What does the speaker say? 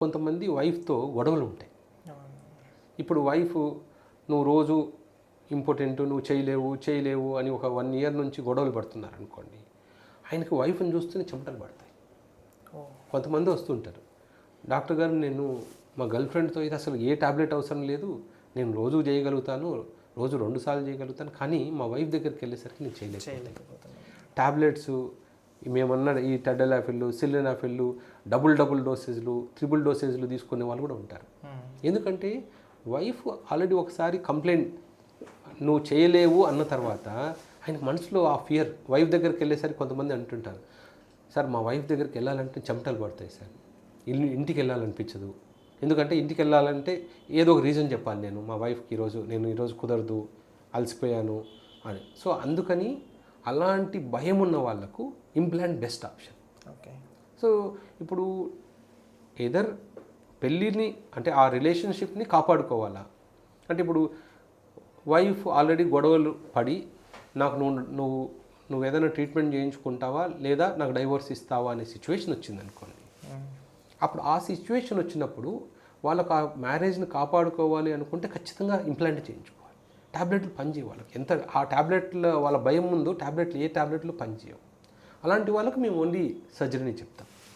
కొంతమంది వైఫ్తో గొడవలు ఉంటాయి. ఇప్పుడు వైఫ్ నువ్వు రోజు ఇంపార్టెంట్, నువ్వు చేయలేవు అని ఒక 1 ఇయర్ నుంచి గొడవలు పడుతున్నారు అనుకోండి, ఆయనకు వైఫ్ని చూస్తూనే చెమటలు పడతాయి. కొంతమంది వస్తుంటారు, డాక్టర్ గారు నేను మా గర్ల్ ఫ్రెండ్తో అయితే అసలు ఏ టాబ్లెట్ అవసరం లేదు, నేను రోజు చేయగలుగుతాను, రోజు 2 సార్లు చేయగలుగుతాను, కానీ మా వైఫ్ దగ్గరికి వెళ్ళేసరికి నేను చేయలేకపోతాను. టాబ్లెట్స్ మేమన్నా ఈ టెడలాఫిల్, సిలినాఫిల్ డబుల్ డోసేజ్లు, ట్రిపుల్ డోసేజ్లు తీసుకునే వాళ్ళు కూడా ఉంటారు. ఎందుకంటే వైఫ్ ఆల్రెడీ ఒకసారి కంప్లైంట్ నువ్వు చేయలేవు అన్న తర్వాత ఆయన మనసులో ఆ ఫియర్. వైఫ్ దగ్గరికి వెళ్ళేసరికి కొంతమంది అంటుంటారు, సార్ మా వైఫ్ దగ్గరికి వెళ్ళాలంటే చెమటలు పడతాయి సార్, ఇంటికి వెళ్ళాలనిపించదు. ఎందుకంటే ఇంటికి వెళ్ళాలంటే ఏదో ఒక రీజన్ చెప్పాలి, నేను మా వైఫ్కి ఈరోజు కుదరదు, అలసిపోయాను అని. సో అందుకని అలాంటి భయం ఉన్న వాళ్ళకు implant best option. Okay. So ఇప్పుడు ఎదర్ పెళ్ళిని అంటే ఆ రిలేషన్షిప్ని కాపాడుకోవాలా అంటే, ఇప్పుడు వైఫ్ ఆల్రెడీ గొడవలు పడి నాకు నువ్వు ఏదైనా ట్రీట్మెంట్ చేయించుకుంటావా లేదా నాకు డైవోర్స్ ఇస్తావా అనే సిచ్యువేషన్ వచ్చింది అనుకోండి. అప్పుడు ఆ సిచ్యువేషన్ వచ్చినప్పుడు వాళ్ళకు ఆ మ్యారేజ్ని కాపాడుకోవాలి అనుకుంటే ఖచ్చితంగా ఇంప్లాంట్ చేయించుకోవాలి. ట్యాబ్లెట్లు పనిచేయవు వాళ్ళకి. ఎంత ఆ ట్యాబ్లెట్ల వాళ్ళ భయం ముందు ఏ ట్యాబ్లెట్లు పనిచేయవు. అలాంటి వాళ్ళకి మేము ఓన్లీ సర్జరీని చెప్తాం.